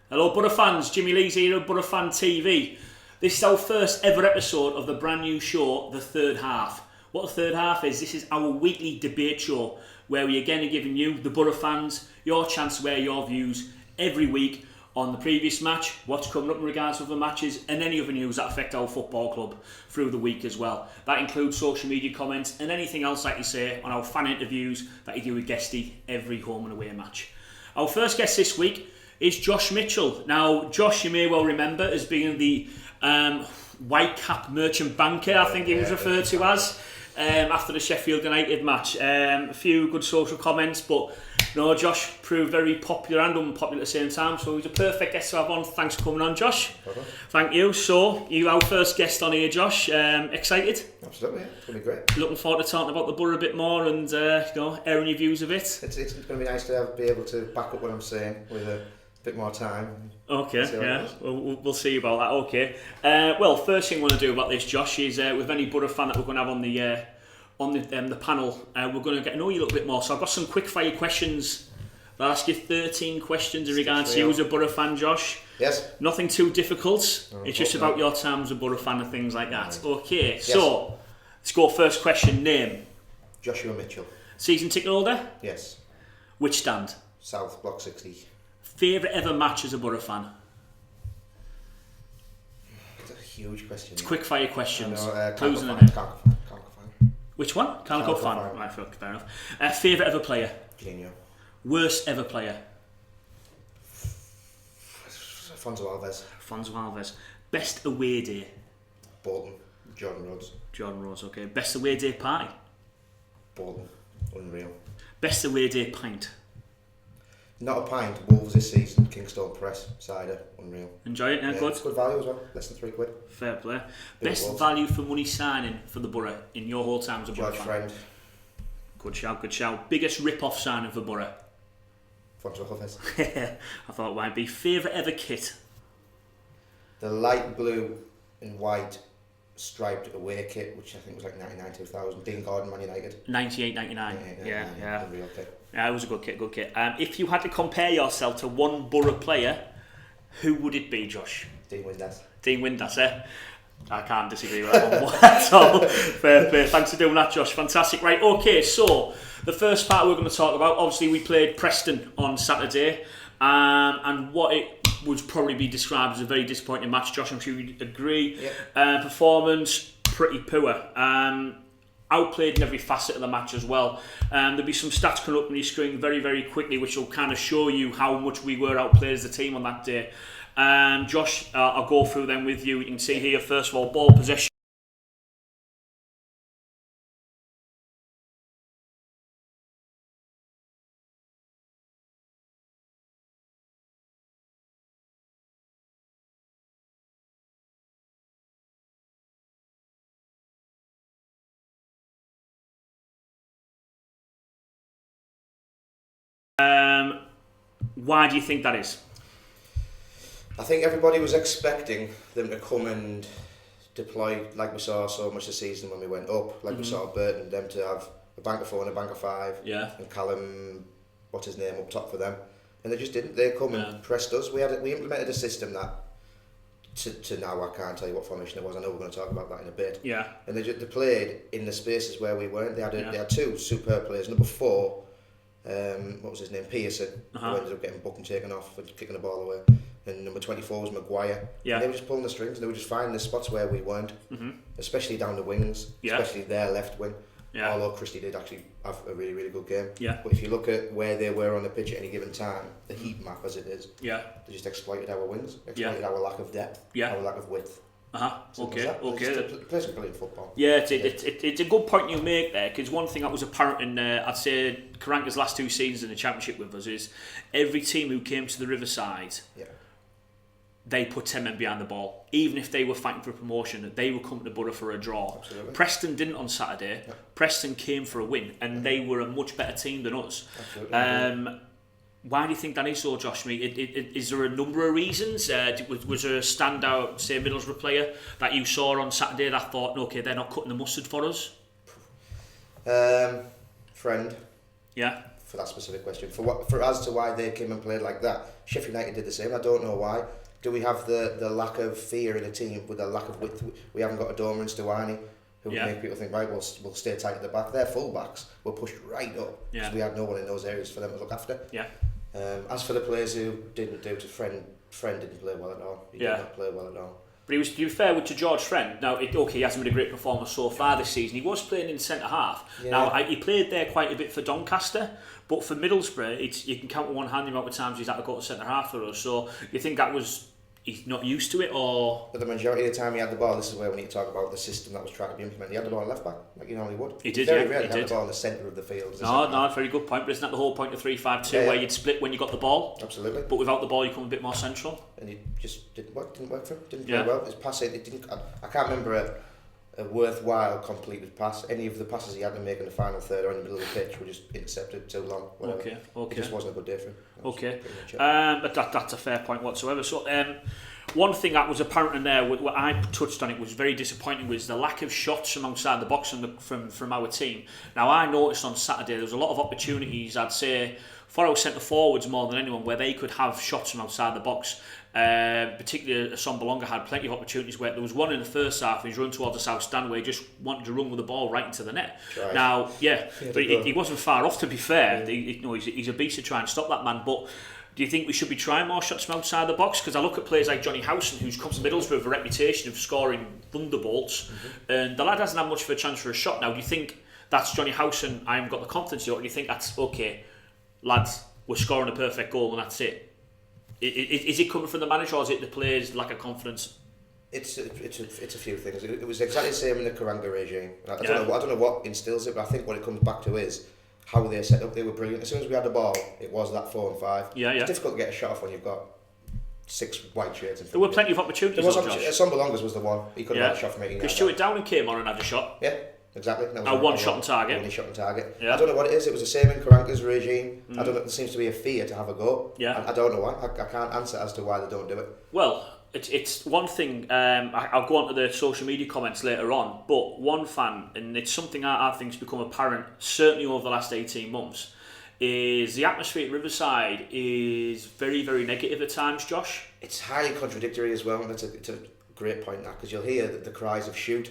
Hello Boro fans, Jimmy Lee's here at Boro Fan TV. This is our first ever episode of the brand new show, The Third Half. What The Third Half is, this is our weekly debate show where we again are giving you, the Boro fans, your chance to air your views every week on the previous match, what's coming up in regards to other matches and any other news that affect our football club through the week as well. That includes social media comments and anything else like you say on our fan interviews that you do with Guesty every home and away match. Our first guest this week is Josh Mitchell. Now, Josh, you may well remember as being the white cap merchant banker, I think he was referred to as, after the Sheffield United match. A few good social comments, but no, Josh proved very popular and unpopular at the same time, so he's a perfect guest to have on. Thanks for coming on, Josh. Thank you. So, you our first guest on here, Josh. Excited? Absolutely, yeah. It's going to be great. Looking forward to talking about the Boro a bit more and airing your views of it. It's going to be nice to be able to back up what I'm saying with a bit more time. Okay, yeah, we'll see about that. Okay. Well, first thing I want to do about this, Josh, is with any Boro fan that we're going to have on the panel, we're going to get to know you a little bit more. So I've got some quick fire questions. I'll ask you 13 questions in regards to you as a Boro fan, Josh. Yes. Nothing too difficult. It's just about your time as a Boro fan and things like that. Okay, yes. So let's go. First question, name. Joshua Mitchell. Season ticket holder? Yes. Which stand? South, Block 60. Favourite ever match as a Boro fan? It's a huge question. It's quick fire questions. Clues in it. Which one? Calico fan. Right, fair enough. Favourite ever player? Genio. Worst ever player? Fonzo Alves. Best away day? Bolton. Jordan Rhodes. Okay. Best away day party? Bolton. Unreal. Best away day pint? Not a pint. Wolves this season. Kingstone Press. Cider. Unreal. Enjoy it, yeah? Good. Good value as well. Less than £3. Fair play. Best value for money signing for the Boro in your whole time as a Boro fan? Friend. Good shout. Biggest rip-off signing for Boro? Fonzo Alves. I thought it might be. Favourite ever kit? The light blue and white striped away kit, which I think was like 99-2000. Dean Gordon, Man United. 98-99. Yeah. Unreal kit. Yeah, it was a good kit. If you had to compare yourself to one Boro player, who would it be, Josh? Dean Windass, eh? I can't disagree with that one at all. Fair play. Thanks for doing that, Josh. Fantastic. Right, okay, so the first part we're going to talk about, obviously we played Preston on Saturday, and what it would probably be described as a very disappointing match. Josh, I'm sure you'd agree. Yep. Performance, pretty poor. Outplayed in every facet of the match as well. There'll be some stats coming up on your screen very, very quickly, which will kind of show you how much we were outplayed as a team on that day. Josh, I'll go through them with you. You can see here, first of all, ball possession. Why do you think that is? I think everybody was expecting them to come and deploy like we saw so much this season when we went up, like we saw Burton, them to have a bank of 4 and a bank of 5, and Callum, what's his name, up top for them, and they just didn't. They come and pressed us. We implemented a system that to now I can't tell you what formation it was. I know we're going to talk about that in a bit. Yeah. And they played in the spaces where we weren't. They had two superb players. Number 4. What was his name? Pearson, who ended up getting booked and taken off and kicking the ball away. And number 24 was Maguire. Yeah. And they were just pulling the strings and they were just finding the spots where we weren't, especially down the wings, especially their left wing. Yeah. Although Christie did actually have a really, really good game. Yeah. But if you look at where they were on the pitch at any given time, the heat map as it is, they just exploited our wings, exploited our lack of depth, our lack of width. Okay. It's plays brilliant football. Yeah, it's a good point you make there, because one thing that was apparent in I'd say Karanka's last 2 seasons in the Championship with us is every team who came to the Riverside, they put 10 men behind the ball. Even if they were fighting for promotion, they were coming to Boro for a draw. Absolutely. Preston didn't on Saturday. Yeah. Preston came for a win, and they were a much better team than us. Absolutely. Why do you think that is so, Josh? Is there a number of reasons? Was there a standout, say, Middlesbrough player that you saw on Saturday that thought, okay, they're not cutting the mustard for us? Friend. Yeah. for that specific question. For as to why they came and played like that, Sheffield United did the same. I don't know why. Do we have the lack of fear in the team with the lack of width? We haven't got a Dormer and Stuani who would make people think, right, we'll stay tight at the back. Their full-backs were pushed right up because we had no one in those areas for them to look after. Yeah. As for the players who didn't do it, Friend didn't play well at all. He did not play well at all. But he was, to be fair to George Friend, now, he hasn't been a great performer so far this season. He was playing in centre-half. Yeah. Now, he played there quite a bit for Doncaster, but for Middlesbrough, you can count on one hand the amount of times he's had to go to centre-half for us. So, you think that was... he's not used to it, or... But the majority of the time he had the ball, this is where we need to talk about the system that was trying to be implemented. He had the ball on left back, like you normally would. He did, Very rarely had the ball in the centre of the field. No, very good point, but isn't that the whole point of 3-5-2, where you'd split when you got the ball? Absolutely. But without the ball, you come a bit more central. And it just didn't work for him, didn't play well. His passing, I can't remember a worthwhile completed pass. Any of the passes he had to make in the final third or in the middle of the pitch were just intercepted too long. Whatever. Okay. It just wasn't a good day for him. Okay. But that's a fair point whatsoever. So, one thing that was apparent in there, what I touched on it, was very disappointing, was the lack of shots from outside the box from our team. Now, I noticed on Saturday there was a lot of opportunities, I'd say, for our centre forwards more than anyone, where they could have shots from outside the box. Particularly Assombalonga had plenty of opportunities where there was one in the first half and he's run towards the south stand where he just wanted to run with the ball right into the net. Right. Now, but he wasn't far off, to be fair. He's a beast to try and stop that man, but do you think we should be trying more shots from outside the box? Because I look at players like Johnny Howson, who's come to Middlesbrough with a reputation of scoring thunderbolts, and the lad hasn't had much of a chance for a shot. Now, do you think that's Johnny Howson, I haven't got the confidence yet, or do you think that's, okay, lads, we're scoring a perfect goal and that's it? Is it coming from the manager, or is it the players' lack of confidence? It's a few things. It was exactly the same in the Karanga regime. I don't know what instills it, but I think what it comes back to is how they set up. They were brilliant. As soon as we had the ball, it was that 4 and 5. It's difficult to get a shot off when you've got 6 white shirts in front. There were plenty of opportunities. Sombalongas was the one. He could have had a shot from 18 yards. Because Stuart Downing came on and had a shot. Yeah. Exactly. One shot on target. Only shot on target. Yeah. I don't know what it is. It was the same in Karanka's regime. I don't know. There seems to be a fear to have a go. Yeah. I don't know why. I can't answer as to why they don't do it. Well, it's one thing. I'll go on to the social media comments later on. But one fan, and it's something I think's become apparent certainly over the last 18 months, is the atmosphere at Riverside is very, very negative at times. Josh. It's highly contradictory as well. And it's a great point now, because you'll hear the cries of shoot.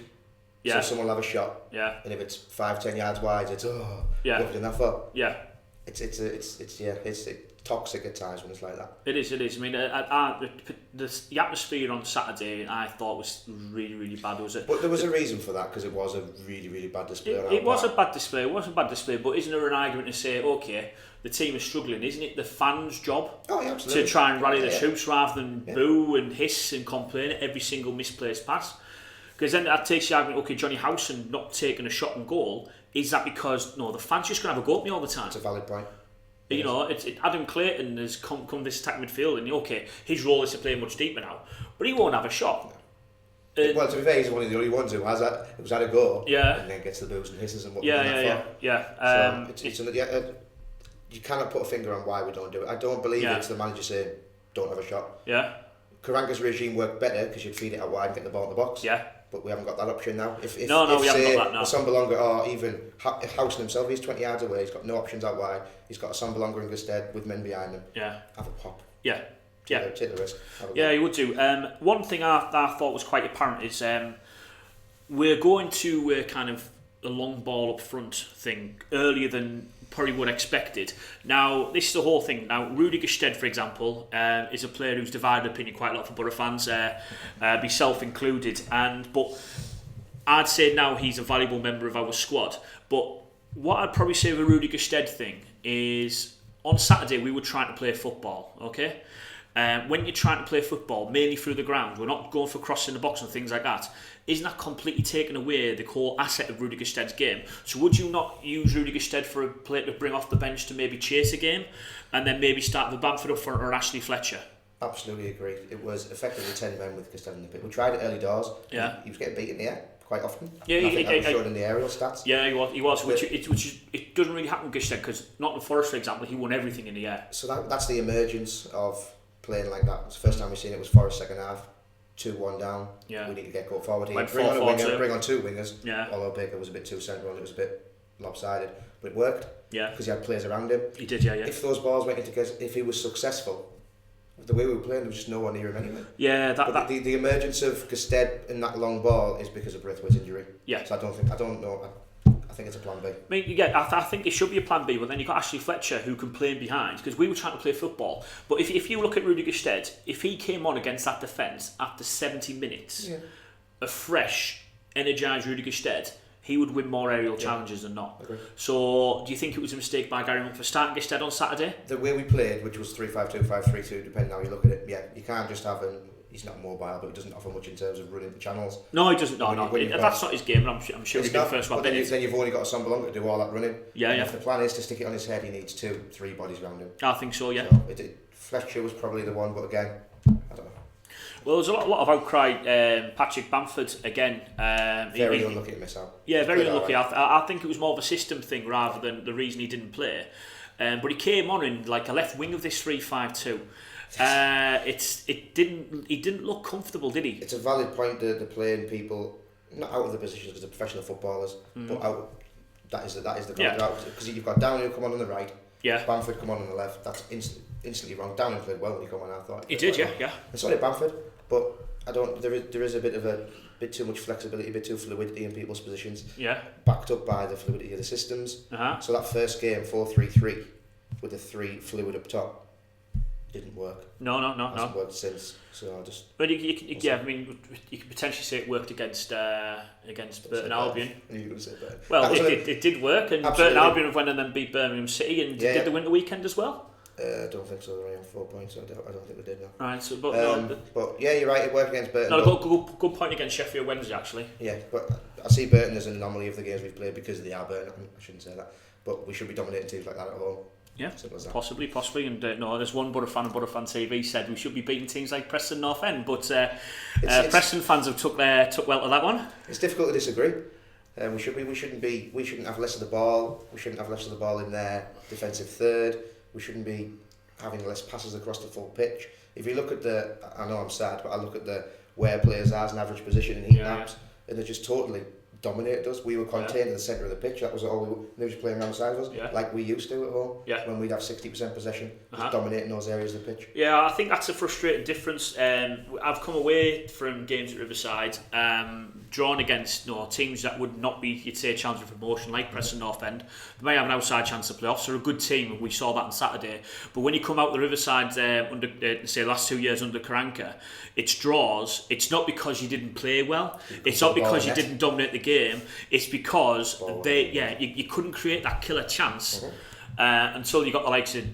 So someone will have a shot, and if it's 5-10 yards wide, it's looking enough up. Yeah, it's toxic at times when it's like that. It is. I mean, the atmosphere on Saturday I thought was really, really bad. But there was a reason for that, because it was a really, really bad display. It was a bad display. But isn't there an argument to say, okay, the team is struggling? Isn't it the fans' job absolutely. To try and rally the troops rather than boo and hiss and complain at every single misplaced pass? Because then that takes the argument, okay, Johnny Howson not taking a shot on goal, is that because, the fans just going to have a go at me all the time? It's a valid point. You know, Adam Clayton has come this attack midfield, and okay, his role is to play much deeper now, but he won't have a shot. Well, to be fair, he's one of the only ones who has had a go, and then gets the boos and hisses and whatnot. You cannot put a finger on why we don't do it. I don't believe it's the manager saying, don't have a shot. Yeah. Karanga's regime worked better because you'd feed it out wide and get the ball in the box. Yeah. But we haven't got that option now. If we haven't got that now. Assombalonga or even Howson himself, he's 20 yards away, he's got no options out wide, he's got Assombalonga in Gusted with men behind him. Yeah. Have a pop. Yeah. Take the risk. Yeah, you would do. One thing I thought was quite apparent is we're going to kind of a long ball up front thing earlier than probably would expected. Now, this is the whole thing. Now, Rudy Gusted, for example, is a player who's divided opinion quite a lot for Boro fans, myself included. But I'd say now he's a valuable member of our squad. But what I'd probably say with the Rudy Gusted thing is, on Saturday we were trying to play football, okay? When you're trying to play football, mainly through the ground, we're not going for crossing the box and things like that, isn't that completely taking away the core asset of Rudy Gusted's game? So would you not use Rudy Gusted for a player to bring off the bench to maybe chase a game, and then maybe start with Bamford up front or Ashley Fletcher? Absolutely agree. It was effectively 10 men with Gusted in the pit. We tried it early doors. Yeah. He was getting beat in the air quite often. Yeah, I think that was shown in the aerial stats. Yeah, he was. It doesn't really happen with Gusted, because Nottingham Forest, for example, he won everything in the air. So that's the emergence of playing like that. It's the first time we've seen it was Forest second half, 2-1 down. Yeah. We need to get go forward here. Bring on 2 wingers. Yeah. Although Baker was a bit too central and it was a bit lopsided, but it worked. Yeah. Because he had players around him. He did, yeah. If those balls went into, if he was successful, the way we were playing, there was just no one near him anyway. Yeah, the emergence of Gusted in that long ball is because of Braithwaite's injury. Yeah. So I don't know. I think it's a plan B. I mean, yeah, I think it should be a plan B, but then you've got Ashley Fletcher who can play in behind, because we were trying to play football. But if you look at Rudy Gusted, if he came on against that defence after 70 minutes, a fresh, energised Rudy Gusted, he would win more aerial challenges than not. Agreed. So, do you think it was a mistake by Gary Monk for starting Gusted on Saturday? The way we played, which was 3-5-2, 5-3-2, depending how you look at it, you can't just have him. He's not mobile, but he doesn't offer much in terms of running the channels. No, he doesn't. That's not his game. I'm sure he'd be the first one. Then you've only got a Sambalonga to do all that running. Yeah. If the plan is to stick it on his head, he needs 2-3 bodies around him. I think so. Yeah. So Fletcher was probably the one, but again, I don't know. Well, there's a lot of outcry. Patrick Bamford again. Very unlucky to miss out. Yeah, very unlucky. I think it was more of a system thing rather than the reason he didn't play. But he came on in like a left wing of this 3-5-2. He didn't look comfortable, did he? It's a valid point that playing people not out of the positions because they're professional footballers, but out. That is the because you've got Downey who come on the right. Yeah. Bamford come on the left. That's instantly wrong. Downey played well when he come on. I thought he did, yeah. And so did Bamford, but I don't. There is a bit too much flexibility, a bit too fluidity in people's positions. Yeah. Backed up by the fluidity of the systems. So that first game 4-3-3 with the 3 fluid up top didn't work. No. Hasn't worked since. So I just. But you could potentially say it worked against Burton Albion. You're going to say Burton. Well, it did work, and Absolutely. Burton Albion went and then beat Birmingham City, and did they win the weekend as well? I don't think so. They're only on 4 points. So I don't think they did. No. Right. So, but yeah, you're right. It worked against Burton. Good point against Sheffield Wednesday, actually. Yeah, but I see Burton as an anomaly of the games we've played because they are Burton. I shouldn't say that, but we should be dominating teams like that at home. Yeah, possibly, and there's one Boro Fan TV said we should be beating teams like Preston North End, but Preston fans have took well to that one. It's difficult to disagree. We shouldn't have less of the ball. We shouldn't have less of the ball in their defensive third. We shouldn't be having less passes across the full pitch. If you look at I know I'm sad, but I look at where players are as an average position in heat maps, and they're just totally dominated us. We were contained in the centre of the pitch. That was all. They were just playing around the side of us, like we used to at home. When we'd have 60% possession, just dominating those areas of the pitch. Yeah, I think that's a frustrating difference. I've come away from games at Riverside, drawn against teams that would not be, you'd say, a chance of promotion, like Preston North End. They may have an outside chance of playoffs. They're a good team, and we saw that on Saturday. But when you come out the Riverside under, say, the last 2 years under Karanka, it's draws. It's not because you didn't play well. It's not because you didn't dominate the game. It's because you couldn't create that killer chance until you got the likes of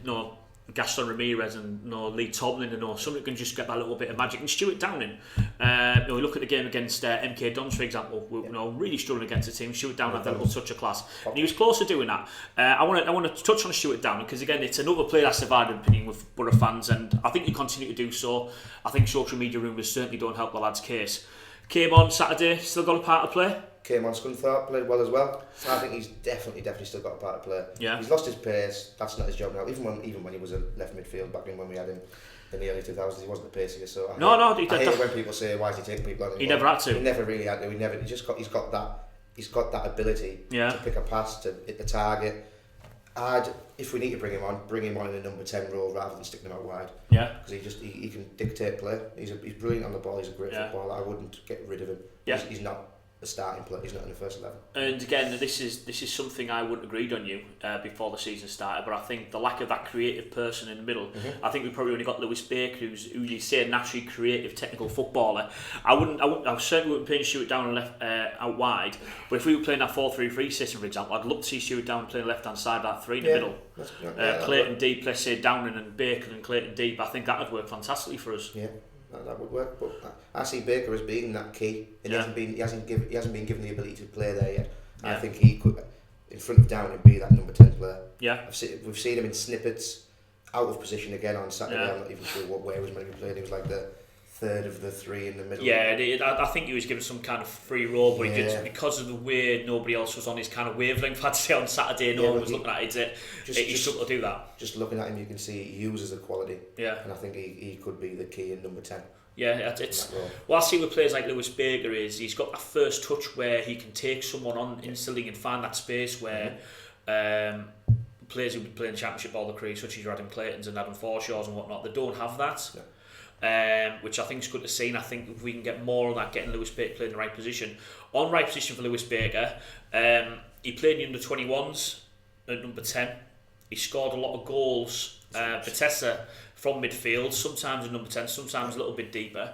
Gaston Ramirez and Lee Tomlin and somebody can just get that little bit of magic. And Stuart Downing, we look at the game against MK Dons, for example, really struggling against the team. Stuart Downing had that little touch of class, and he was close to doing that. I want to touch on Stuart Downing because again, it's another player that's divided opinion with Boro fans, and I think you continue to do so. I think social media rumours certainly don't help the lad's case. Came on Saturday, still got a part to play. Came on Scunthorpe, played well as well. I think he's definitely still got a part to play. Yeah. He's lost his pace. That's not his job now. Even when he was a left midfield back when we had him in the early 2000s, he wasn't the paciest. So I hate when people say, "Why is he taking people on?" He never had to. He never really had to. He's got that ability to pick a pass, to hit the target. If we need to bring him on in a number 10 role rather than sticking him out wide. Yeah. Because he can dictate play. He's brilliant on the ball. He's a great footballer. I wouldn't get rid of him. Yeah. He's not a starting player. He's not in the first 11. And again, this is something I wouldn't agreed on you before the season started, but I think the lack of that creative person in the middle. I think we probably only got Lewis Baker, who you say a naturally creative, technical footballer. I certainly wouldn't play Stuart Down left out wide, but if we were playing that 4-3-3 system, for example, I'd love to see Stuart Down playing left hand side, that 3 in the middle. Clayton deep, let's say Downing and Baker and Clayton deep. I think that would work fantastically for us. Yeah. That would work, but I see Baker as being that key, and he hasn't been given the ability to play there yet. I think he could, in front of Downing, be that number 10 player. Yeah, we've seen him in snippets, out of position again on Saturday. I'm not even sure where he was meant to be playing. He was like the third of the three in the middle. Yeah, I think he was given some kind of free role, but he did, because of the way nobody else was on his kind of wavelength. I'd say on Saturday, no one was looking at it. He struggled to do that. Just looking at him, you can see he uses the quality. Yeah. And I think he could be the key in number 10. Yeah, what I see with players like Lewis Baker is he's got that first touch where he can take someone on instantly and find that space where players who would play in the Championship all the career, such as your Adam Claytons and Adam Forshaws and whatnot, they don't have that. Yeah. Which I think is good to see, and I think if we can get more of that, getting Lewis Baker playing in the right position. On right position for Lewis Baker, he played in the under-21s at number 10. He scored a lot of goals. Bethesda from midfield, sometimes in number 10, sometimes a little bit deeper.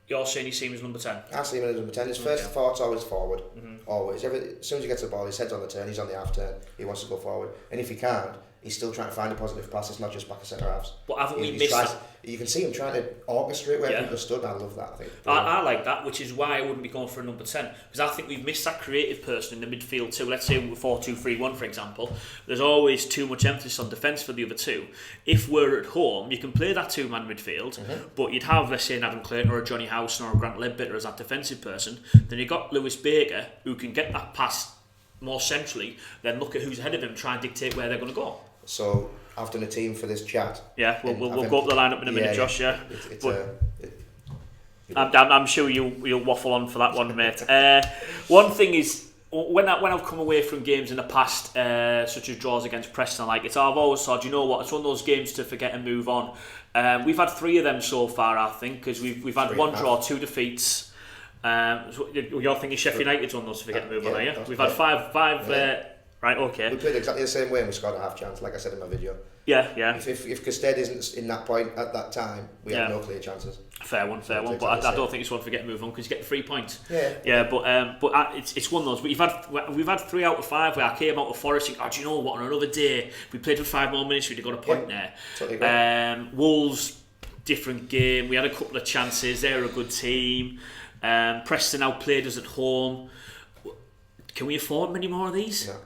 You're saying you see him as number 10? I see him as number 10. His first thought's always forward. Always. As soon as he gets the ball, his head's on the turn, he's on the half turn, he wants to go forward. And if he can't, he's still trying to find a positive pass. It's not just back of centre halves. But haven't we missed that? You can see him trying to orchestrate where people stood. I love that. I think. I like that, which is why I wouldn't be going for a number 10, because I think we've missed that creative person in the midfield too. Let's say 4-2-3-1, for example. There's always too much emphasis on defence for the other two. If we're at home, you can play that two-man midfield, but you'd have, let's say, an Adam Clayton or a Johnny Howson or a Grant Ledbetter as that defensive person. Then you've got Lewis Baker, who can get that pass more centrally, then look at who's ahead of him, try and dictate where they're going to go. So I've done a team for this chat. Yeah, we'll go up the lineup in a minute, Josh. Yeah, I'm sure you'll waffle on for that one, mate. One thing is, when I've come away from games in the past, such as draws against Preston, I've always thought, you know what, it's one of those games to forget and move on. We've had 3 of them so far, I think, because we've had 1 draw, 2 defeats. You're thinking Sheffield United's one of those to forget and move on, are you? We've had 5. Right, okay. We played exactly the same way and we scored a half chance, like I said in my video. Yeah. If Costed isn't in that point at that time, we have no clear chances. Fair one. But I don't think it's one to forget moving on because you get the 3 points. Yeah. But it's one of those. But we've had 3 out of 5 where I came out of Forest. Think, do you know what? On another day, we played for 5 more minutes. We'd have got a point there. Totally Wolves, different game. We had a couple of chances. They're a good team. Preston outplayed us at home. Can we afford many more of these? No.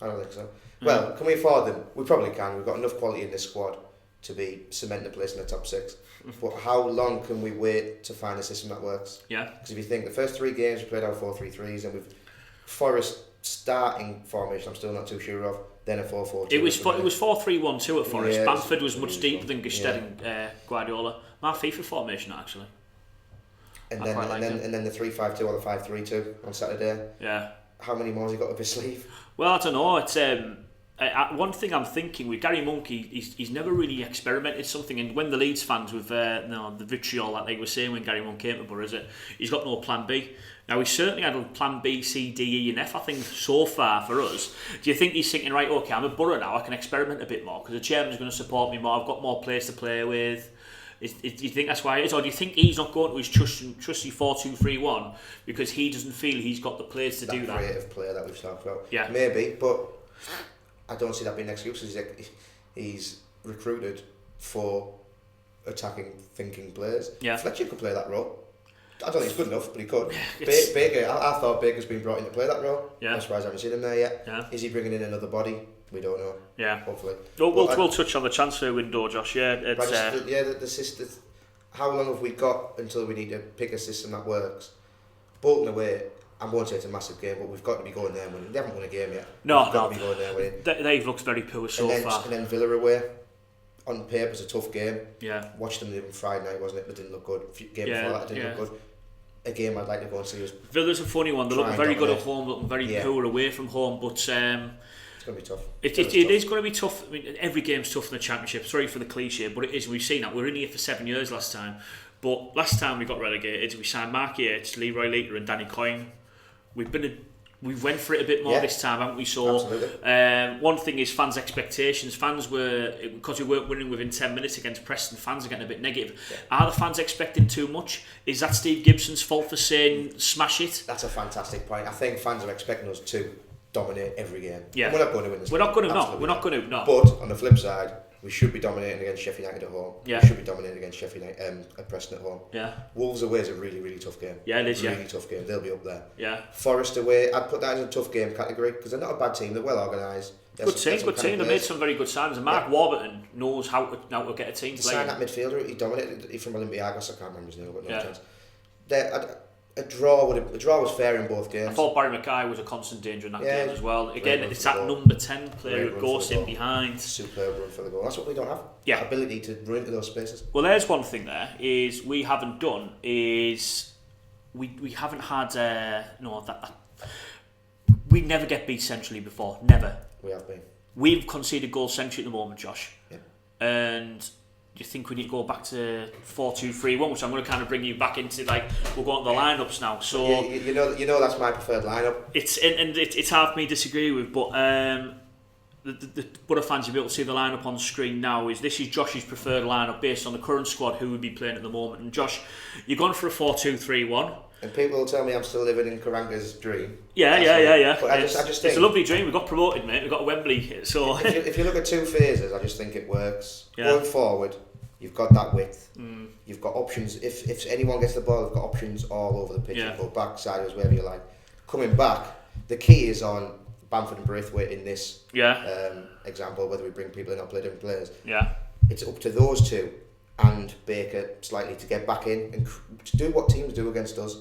I don't think so. Well, can we afford them? We probably can. We've got enough quality in this squad to be cementing a place in the top 6. But how long can we wait to find a system that works? Yeah. Because if you think the first 3 games we played out 4-3-3s and with Forest starting formation, I'm still not too sure of. Then a 4-4-2. It was 4-3-1-2 at Forest. Yeah, Bamford was much deeper than Gusted and Guardiola. My FIFA formation actually. And then the 3-5-2 or the 5-3-2 on Saturday. Yeah. How many more has he got up his sleeve? Well, I don't know. It's one thing I'm thinking with Gary Monk, he's never really experimented something. And when the Leeds fans with the vitriol that they were saying when Gary Monk came to Boro, he's got no plan B. Now he certainly had a plan B, C, D, E, and F. I think so far for us. Do you think he's thinking, right? Okay, I'm at Boro now. I can experiment a bit more because the chairman's going to support me more. I've got more players to play with. Do you think that's why it is, or do you think he's not going to his trusty 4-2-3-1 because he doesn't feel he's got the players to do that? Creative player that we've talked about. Yeah, maybe, but I don't see that being an excuse. He's recruited for attacking, thinking players. Yeah, Fletcher could play that role. I don't think he's good enough, but he could. Baker, I thought Baker's been brought in to play that role. Yeah, I'm surprised I haven't seen him there yet. Yeah. Is he bringing in another body? We don't know. Yeah, hopefully. We'll touch on the transfer window, Josh. Yeah, it's, the system. How long have we got until we need to pick a system that works? Bolton away, I won't say it's a massive game, but we've got to be going there and winning. They haven't won a game yet. No, we've got to be going there and winning. They've looked very poor so far. And then Villa away. On paper, it's a tough game. Yeah. Watched them on Friday night, wasn't it? But didn't look good. Game before that, didn't look good. A game I'd like to go and see. Villa's a funny one. They look very good at home, looking very poor away from home, but it's going to be tough. It is going to be tough. I mean, every game's tough in the Championship. Sorry for the cliche, but it is. We've seen that. We were in here for 7 years last time. But last time we got relegated, we signed Mark Yates, Leroy Leiter and Danny Coyne. We went for it a bit more this time, haven't we? So one thing is fans' expectations. Fans were, because we weren't winning within 10 minutes against Preston, fans are getting a bit negative. Yeah. Are the fans expecting too much? Is that Steve Gibson's fault for saying smash it? That's a fantastic point. I think fans are expecting us to dominate every game. Yeah. And we're not going to win this. We're not going to, no. We're not going to, no. But on the flip side, We should be dominating against Sheffield United at home. Yeah. We should be dominating against Sheffield United, at Preston at home. Yeah. Wolves away is a really, really tough game. Yeah, it is. Really tough game. They'll be up there. Yeah. Forest away, I'd put that as a tough game category because they're not a bad team. They're well organised. Good team. They made some very good signs. And Mark Warburton knows how to get a team playing. Signed that midfielder. He dominated from Olympiacos. I can't remember his name, but no chance. A draw was fair in both games. I thought Barry Mackay was a constant danger in that game as well. Again, it's that number 10 player who goes in behind. Superb run for the goal. That's what we don't have. Yeah. That ability to run into those spaces. Well, there's one thing there is we haven't done is we haven't had we never get beat centrally before. Never. We have been. We've conceded goals centrally at the moment, Josh. Yeah. And do you think we need to go back to 4-2-3-1, which I'm going to kind of bring you back into, like, we'll go on the lineups now. So you know that's my preferred lineup. It's hard for me to disagree with, but the Boro fans will be able to see the lineup on screen now. This is Josh's preferred lineup based on the current squad who would be playing at the moment. And Josh, you're going for a 4-2-3-1. And people will tell me I'm still living in Karanga's dream. Yeah. But I just think it's a lovely dream. We got promoted, mate. We got Wembley. So if you look at two phases, I just think it works. Yeah. Going forward, you've got that width. You've got options. If anyone gets the ball, you've got options all over the pitch. You go back, sideways, wherever you like. Coming back, the key is on Bamford and Braithwaite in this example. Whether we bring people in or play different players. Yeah. It's up to those two and Baker slightly to get back in and to do what teams do against us,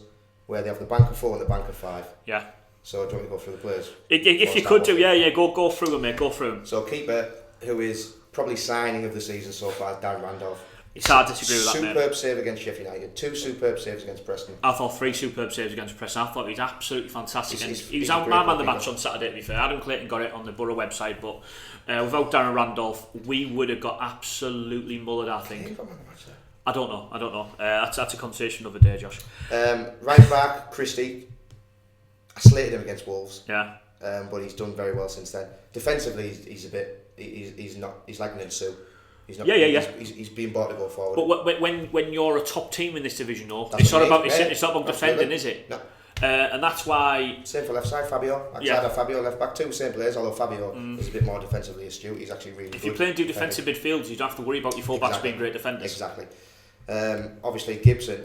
where they have the bank of 4 and the bank of 5. Yeah. So do you want me to go through the players? If you could do, go through them, mate. Go through them. So keeper, who is probably signing of the season so far, is Darren Randolph. It's hard to disagree with that, mate. Superb save against Sheffield United. 2 superb saves against Preston. I thought 3 superb saves against Preston. I thought he was absolutely fantastic. He was our man of the match on Saturday, to be fair. Adam Clayton got it on the Boro website, but without Darren Randolph, we would have got absolutely mullered, I think. I don't know. That's a conversation of the day, Josh. Right back, Christie. I slated him against Wolves. Yeah. But he's done very well since then. Defensively, he's a bit. He's like an Insu. He's not. He's being bought to go forward. But when you're a top team in this division, though, it's not about defending, is it? No. And that's why. Same for left side, Fabio. Fabio left back, 2 same players. Although Fabio is a bit more defensively astute. He's actually really. If you're playing 2 defensive midfields, you don't have to worry about your full-backs being great defenders. Exactly. Obviously Gibson.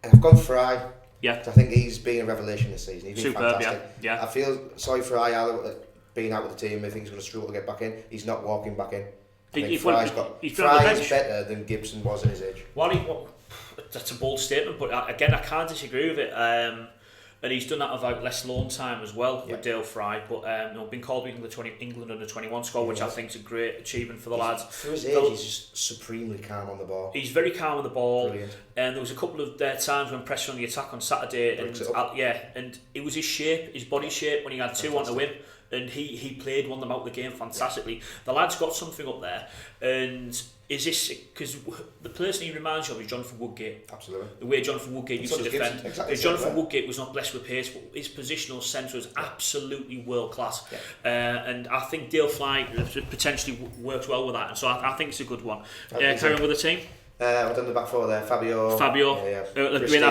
And I've gone Fry. Yeah. I think he's been a revelation this season. He's been superb, fantastic. Yeah. I feel sorry for Fry being out with the team. I think he's going to struggle to get back in. He's not walking back in. Fry's better than Gibson was at his age. That's a bold statement, but again, I can't disagree with it. And he's done that without less loan time as well with Dale Fry. But been called England under 21 squad, which I think is a great achievement for the lads. For his age, he's just supremely calm on the ball. He's very calm on the ball. Brilliant. And there was a couple of times when pressure on the attack on Saturday, and it was his shape, his body shape when he had 2 on to win. And he played one of them out of the game fantastically. Yeah. The lad's got something up there, and is this because the person he reminds you of is Jonathan Woodgate? Absolutely. The way Jonathan Woodgate used to defend. Because Jonathan Woodgate was not blessed with pace, but his positional sense was absolutely world class. Yeah. And I think Dale Fly potentially works well with that, and so I think it's a good one. Carrying with the team. We've done the back 4 there. Fabio.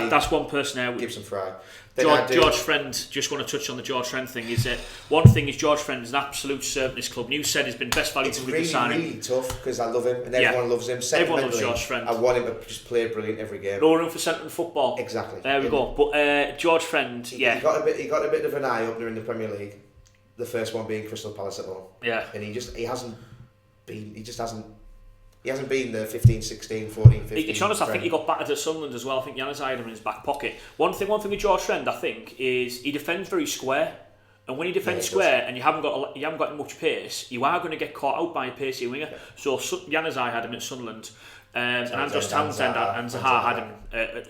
That's one person there. Gibson Fry. George Friend, just want to touch on the George Friend thing. Is that one thing is George Friend is an absolute servant in this club. And you said he's been best value for the signing. It's really tough because I love him and everyone loves him. Everyone loves George Friend. I want him to just play brilliant every game. No room for centre and football. Exactly. There we go. But George Friend, he got a bit of an eye opener in the Premier League. The first one being Crystal Palace at home. Yeah. And he hasn't been the 15, 16, 14, 15. To be honest, I think he got battered at Sunderland as well. I think Yannis had him in his back pocket. One thing with George Friend, I think, is he defends very square. And when he defends square and you haven't got much pace, you are going to get caught out by a pacey winger. Yeah. So Yannis had him at Sunderland. And Andros Townsend and Zaha had him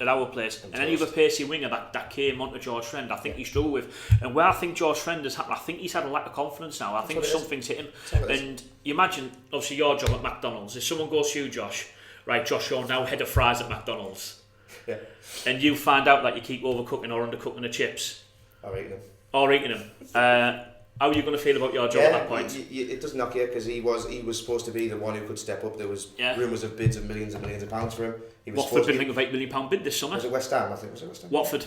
at our place. And any other pacey winger that came onto George Friend, I think he struggled with. And where I think George Friend has I think he's had a lack of confidence now. I think something's hit him. And you imagine, obviously, your job at McDonald's. If someone goes to you, Josh, you're now head of fries at McDonald's. Yeah. And you find out that you keep overcooking or undercooking the chips. Or eating them. How are you going to feel about your job at that point? It does knock you because he was supposed to be the one who could step up. There was rumours of bids of millions and millions of pounds for him. Watford bidding a £8 million bid this summer. Was it West Ham? I think was it West Ham. Watford.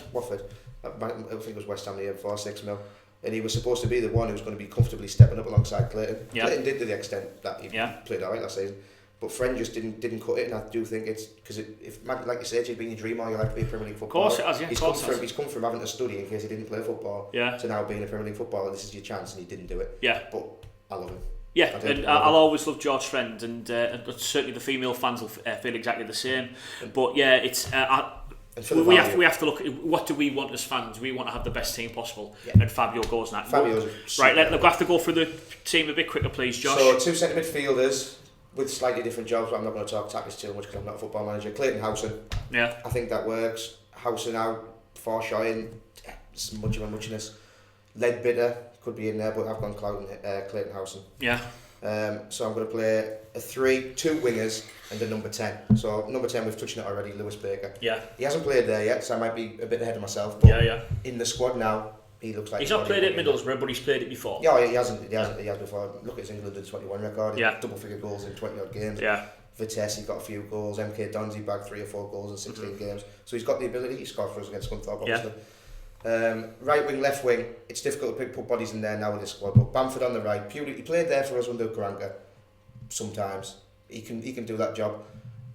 I think it was West Ham the year before, 6 mil. and he was supposed to be the one who was going to be comfortably stepping up alongside Clayton. Clayton did to the extent that he played all right last season, but Friend just didn't cut it, and I do think it's because if like you said, you'd been your dream, or you like to be a Premier League footballer. Of course it has, yeah. He's come from having to study in case he didn't play football to now being a Premier League footballer. This is your chance, and he didn't do it. Yeah, but I love him. Yeah, and I'll always love George Friend, and certainly the female fans will feel exactly the same. But yeah, it's we have to look at what do we want as fans. We want to have the best team possible, and Fabio goes in that. Right, we'll have to go through the team a bit quicker, please, Josh. So 2 centre midfielders with slightly different jobs, but I'm not going to talk tactics too much because I'm not a football manager. Clayton Howson. Yeah, I think that works. Howson out, Forshaw in, it's much of a muchness. Leadbitter could be in there, but I've gone Clayton Howson. Yeah. So I'm going to play a 3, 2 wingers, and a number 10. So number 10, we've touched on it already, Lewis Baker. Yeah. He hasn't played there yet, so I might be a bit ahead of myself. But in the squad now, he looks like he's not played at Middlesbrough, but he's played it before. Yeah, he hasn't. He has before. Look at his England under 21 record. He had double-figure goals in 20 odd games. Yeah. Vitesse, he got a few goals. MK Dons, he bagged 3 or 4 goals in 16 games. So he's got the ability. He scored for us against Scunthorpe, obviously. Right wing, left wing, it's difficult to put bodies in there now with this squad, but Bamford on the right, he played there for us under Karanka sometimes. He can do that job.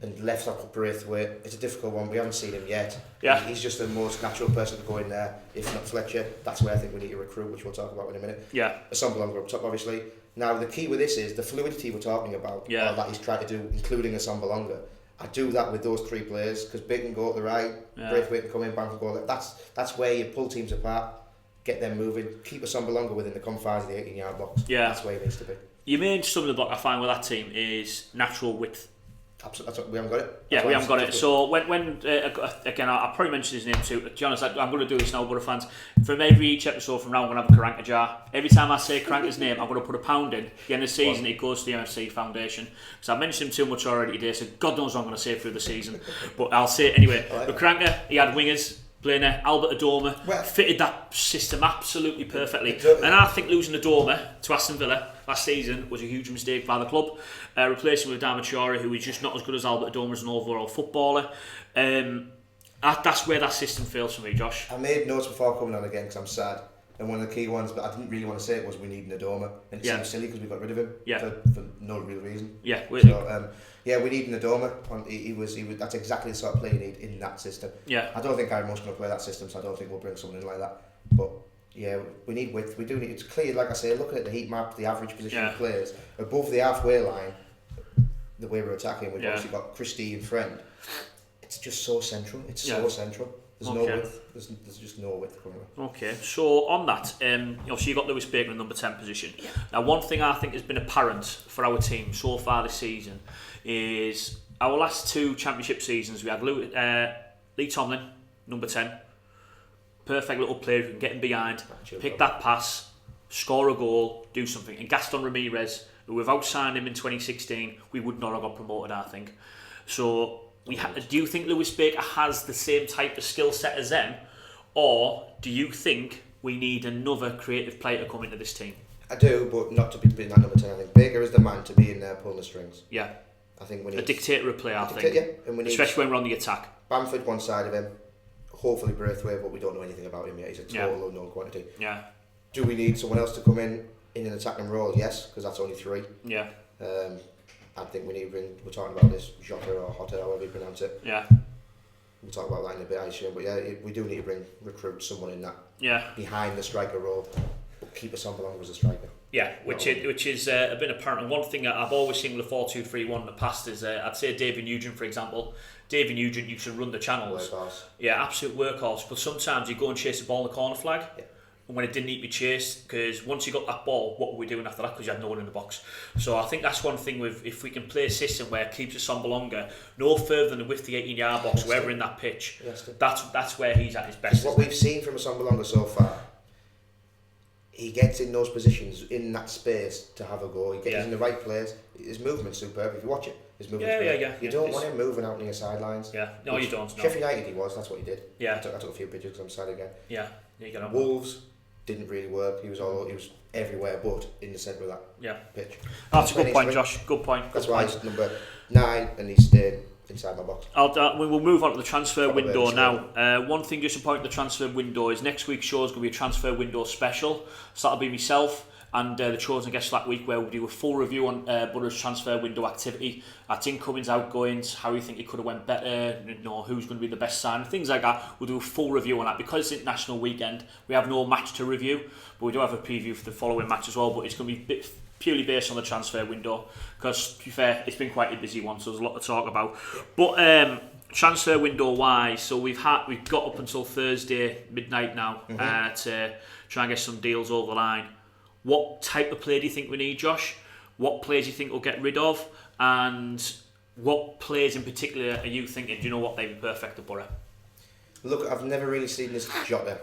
And left, I put Braithwaite. It's a difficult one. We haven't seen him yet. Yeah. He's just the most natural person to go in there, if not Fletcher. That's where I think we need to recruit, which we'll talk about in a minute. Yeah. Assombalonga up top, obviously. Now, the key with this is the fluidity we're talking about, that he's tried to do, including Assombalonga. I do that with those 3 players, because Big can go to the right, Braithwaite can come in, Bam can go left. That's where you pull teams apart, get them moving, keep Assombalonga within the confines of the 18-yard box. Yeah. That's where he needs to be. Your main stumbling block I find with that team is natural width. Absolutely, we haven't got it. Yeah, we haven't got it. So when again, I'll probably mention his name too. To be honest, I'm going to do this now, Boro fans. From each episode from now, I'm going to have a Karanka jar. Every time I say Karanka's name, I'm going to put £1 in. At the end of the season, it goes to the MFC Foundation. So I mentioned him too much already today, so God knows what I'm going to say through the season. But I'll say it anyway. But Karanka, he had wingers. Playing Albert Adoma, fitted that system absolutely perfectly. And I think losing Adoma to Aston Villa last season was a huge mistake by the club. Replacing with Damachari, who is just not as good as Albert Adoma as an overall footballer. That's where that system fails for me, Josh. I made notes before coming on again because I'm sad. And one of the key ones, but I didn't really want to say it, was we need an Adoma. And it seems silly because we got rid of him for no real reason. Yeah, we need an Adoma. He was. That's exactly the sort of player you need in that system. Yeah. I don't think Gary Moore's going to play that system, so I don't think we'll bring someone in like that. But yeah, we need width. We do need. It's clear, like I say, looking at the heat map, the average position of players above the halfway line, the way we're attacking, we've obviously got Christie and Friend. It's just so central. It's so central. There's no width. There's just no width coming up. Okay, so on that, obviously you got Lewis Baker in the number 10 position. Yeah. Now, one thing I think has been apparent for our team so far this season is our last 2 championship seasons. We had Lee Tomlin, number 10, perfect little player who can get in behind, pick that pass, score a goal, do something. And Gaston Ramirez, who without signing him in 2016, we would not have got promoted, I think. So do you think Lewis Baker has the same type of skill set as them, or do you think we need another creative player to come into this team? I do, but not to be in that number 10. I think Baker is the man to be in there pulling the strings. Yeah. I think we need a dictator of play, I think. Yeah. And we need, especially when we're on the attack. Bamford one side of him, hopefully Braithwaite, but we don't know anything about him yet. He's a total unknown quantity. Yeah. Do we need someone else to come in an attacking role? Yes, because that's only 3. Yeah. I think we need to bring, we're talking about this, Jota or Hotter, however you pronounce it. Yeah. We'll talk about that in a bit, I assume. But yeah, we do need to recruit someone in that. Yeah. Behind the striker role, but keep us on belong as a striker. Yeah, which is a bit apparent. And one thing that I've always seen with the 4-2-3-1 in the past is, I'd say David Nugent, for example. David Nugent used to run the channels. Workhorse. Yeah, absolute workhorse. But sometimes you go and chase the ball in the corner flag. Yeah. And when it didn't need to be chased, because once you got that ball, what were we doing after that? Because you had no one in the box. So I think that's one thing with, if we can play a system where it keeps us on longer, no further than with the 18-yard box, wherever in that pitch, that's where he's at his best. What we've seen from Assombalonga so far, he gets in those positions, in that space to have a go. He gets in the right place. His movement's superb. If you watch it, his movement's great. You don't want him moving out near sidelines. Yeah, no, you don't. No. Sheffield United, he was. That's what he did. Yeah, I took a few pictures because I'm sad again. Yeah, you get on. Wolves didn't really work. He was everywhere but in the centre of that pitch. That's a good point, Josh. Good point. That's why he's number 9 and he's staying inside my box. We'll move on to the transfer window now. One thing just to point out the transfer window is next week's show is going to be a transfer window special. So that'll be myself and the chosen guest that week, where we'll do a full review on Boro's transfer window activity, at incomings, outgoings, how you think it could have went better, who's going to be the best sign, things like that. We'll do a full review on that. Because it's international weekend, we have no match to review, but we do have a preview for the following match as well. But it's going to be purely based on the transfer window, because to be fair, it's been quite a busy one, so there's a lot to talk about. But transfer window wise, so we've got up until Thursday midnight now to try and get some deals over the line. What type of player do you think we need, Josh? What players do you think we'll get rid of? And what players in particular are you thinking, do you know what, they'd be perfect at Boro? Look, I've never really seen this Jota.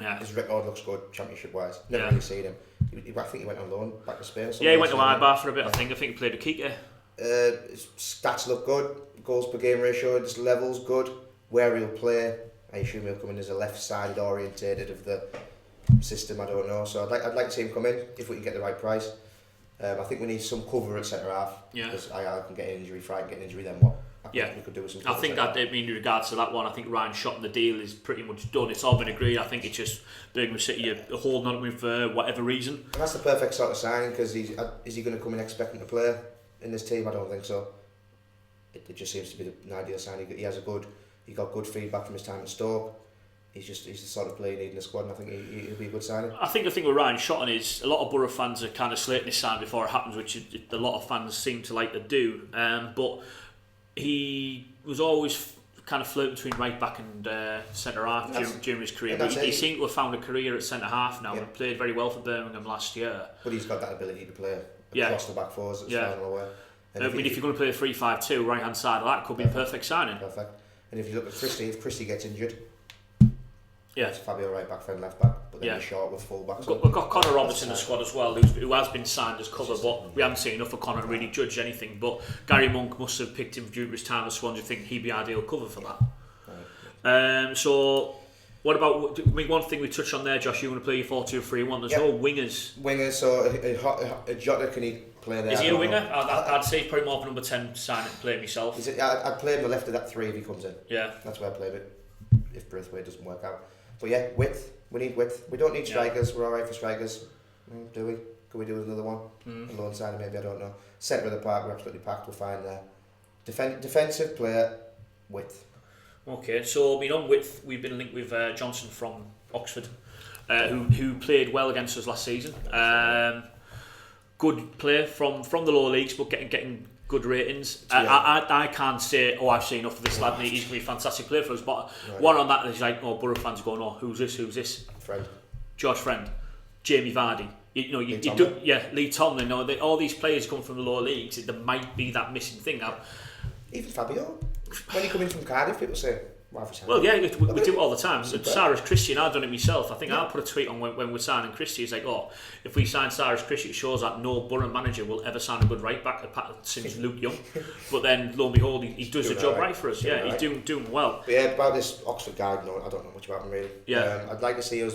Yeah. His record looks good, championship-wise. Never really seen him. I think he went on loan back to Spain or something. Yeah, he went to Ibar for a bit, I think. I think he played a kicker. His stats look good. Goals per game ratio, his level's good. Where he'll play, I assume he'll come in as a left-sided orientated of the system, I don't know. So I'd like to see him come in if we can get the right price. I think we need some cover at centre half. Yeah. Because I can get an injury, Friday get an injury, then what? We could do with some. I think that, in regards to that one, I think Ryan shot in the deal is pretty much done. It's all been agreed. I think it's just Birmingham City are holding on to him for whatever reason. And that's the perfect sort of signing, because is he going to come in expecting to play in this team? I don't think so. It just seems to be an ideal signing. He got good feedback from his time at Stoke. He's the sort of player you need in the squad, and I think he'll be a good signing. I think the thing with Ryan Shotton is a lot of Boro fans are kind of slating his sign before it happens, which a lot of fans seem to like to do. But he was always kind of floating between right back and centre half during his career. He seemed to have found a career at centre half now and played very well for Birmingham last year. But he's got that ability to play across the back fours as far as I'm aware. I mean, if you're going to play a 3-5-2, right hand side of that could be a perfect signing. Perfect. And if you look at Christie, if Christie gets injured, yeah, it's Fabio right back, Fred left back, but then he's short with full backs. We've got Connor Roberts in the squad as well, who has been signed as cover, but we haven't seen enough of Connor to really judge anything. But Gary Monk must have picked him due to his time at Swansea. I think he'd be ideal cover for that. Right. So, what about one thing we touched on there, Josh? You want to play your 4-2-3-1? There's no wingers. Wingers, so a Jota can he play there? Is he a winger? I'd say probably more of a number 10 sign and play myself. I'd play him the left of that 3 if he comes in. Yeah, that's where I play it. If Braithwaite doesn't work out. But yeah, width. We need width. We don't need strikers. We're alright for strikers. Do we? Could we do with another one? A lone signing maybe, I don't know. Centre of the park, we're absolutely packed. We're fine there. Defensive player, width. Okay, so on width, we've been linked with Johnson from Oxford, who played well against us last season. Good player from the lower leagues, but getting good ratings. I can't say, I've seen enough of this lad, he's going to be a fantastic player for us, but one on that is like, Boro fans are going, who's this? Friend. George Friend, Jamie Vardy. Lee Tomlin. All these players come from the lower leagues. There might be that missing thing. Even Fabio. When you come in from Cardiff, people say, well, yeah, we do it all the time. So Cyrus Christie, and I've done it myself. I think I'll put a tweet on when we're signing Christie. It's like, if we sign Cyrus Christie, it shows that no Boro manager will ever sign a good right back since Luke Young. But then, lo and behold, he does the job right for us. Yeah, he's doing well. But yeah, about this Oxford guy, I don't know much about him really. Yeah, I'd like to see us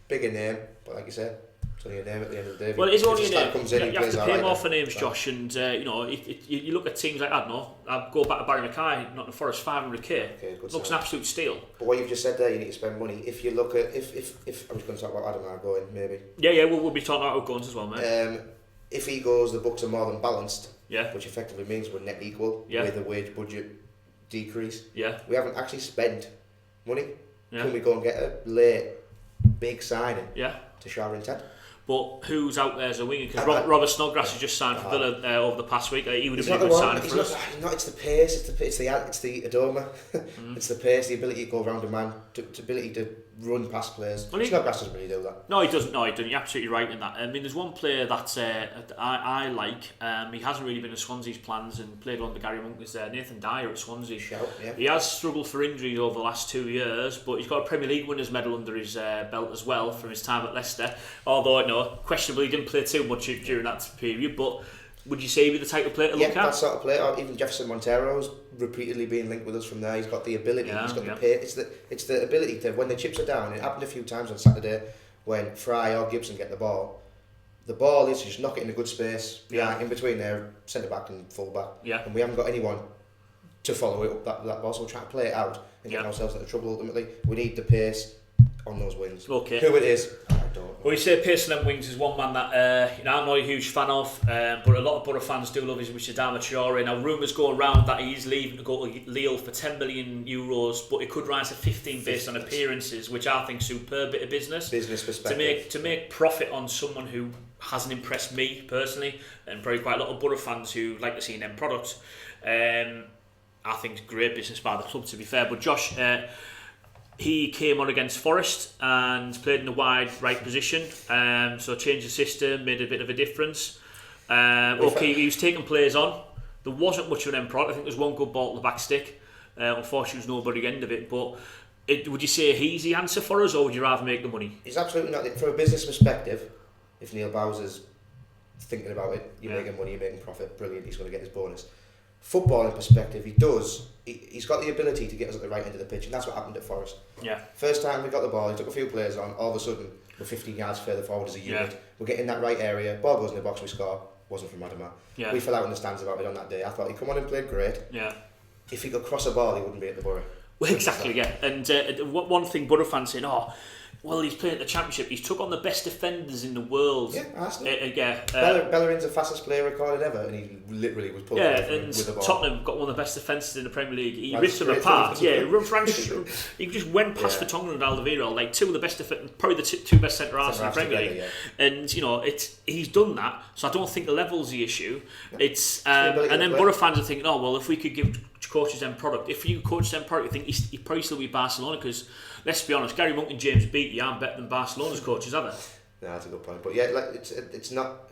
bigger name, but like you said, it's only a name at the end of the day. Well, it's only a name. You have to pay more for names, Josh. And you look at teams like I'll go back to Barry Mackay, Nottingham Forest, 500k. Looks an absolute steal. But what you've just said there, you need to spend money. If you look at if I'm just going to talk about Adam Argoin, maybe. Yeah, we'll be talking about Argoin as well, mate. If he goes, the books are more than balanced. Yeah. Which effectively means we're net equal with a wage budget decrease. Yeah. We haven't actually spent money. Yeah. Can we go and get a late big signing? Yeah. To Sharon Ted? But who's out there as a winger? Because Robert Snodgrass has just signed for Villa over the past week. He would have been a good signing for us. It's the pace, it's the Adoma, it's the pace, the ability to go around a man, the ability to run past players. Snodgrass doesn't really do that. No, he doesn't. You're absolutely right in that. I mean, there's one player that I like. He hasn't really been in Swansea's plans and played under Gary Monk. Is there Nathan Dyer at Swansea? He has struggled for injuries over the last 2 years, but he's got a Premier League winners medal under his belt as well from his time at Leicester. Although questionably he didn't play too much during that period, but would you say he'd be the type of player to look at? Yeah, that sort of player. Or even Jefferson Montero's repeatedly being linked with us from there. He's got the ability, he's got the pace. It's the ability to, when the chips are down, it happened a few times on Saturday when Fry or Gibson get the ball is just knock it in a good space in between there, centre back and full back. Yeah. And we haven't got anyone to follow it up that ball. So we're trying to play it out and get ourselves into trouble ultimately. We need the pace on those wings. Okay. Who it is, I don't know. Well, you say Preston and wings is one man that I'm not a huge fan of, but a lot of Boro fans do love, which is Managerial. Now rumours go around that he's leaving to go to Lille for €10 million, but it could rise to 15 based on appearances, which I think is a superb bit of business. Business perspective. To make profit on someone who hasn't impressed me personally, and probably quite a lot of Boro fans who like to see them products. I think it's great business by the club, to be fair. But Josh, he came on against Forest and played in the wide right position. So changed the system, made a bit of a difference. He was taking players on. There wasn't much of an end product. I think there was one good ball at the back stick. Unfortunately, there was nobody at the end of it. But would you say he's the answer for us, or would you rather make the money? He's absolutely not. From a business perspective, if Neil Bowser's thinking about it, you're making money, you're making profit, brilliant, he's going to get his bonus. Footballing perspective, he's got the ability to get us at the right end of the pitch, and that's what happened at Forest. Yeah. First time we got the ball, he took a few players on, all of a sudden we're 15 yards further forward as a unit. We're getting that right area, ball goes in the box, we score. Wasn't from Adama. We fell out in the stands about it on that day. I thought he'd come on and played great. Yeah. If he could cross a ball, he wouldn't be at the Boro. Well, exactly, yeah. And one thing Boro fans saying, well, he's playing at the Championship. He's took on the best defenders in the world. Yeah, Bellerin's the fastest player recorded ever, and he literally was pulling with the ball. Tottenham got one of the best defences in the Premier League. He ripped them apart. He just went past Vertonghen and Alderweireld, like two of the best, probably the two best centre halves in the Premier League. Yeah. And he's done that. So I don't think the level's the issue. Yeah. And then Boro fans are thinking, if we could give coaches them product, if you coach them product, I think he'd probably still be Barcelona, because let's be honest, Gary Monk and James Beattie aren't better than Barcelona's coaches, are they? No, that's a good point. But yeah, it's not.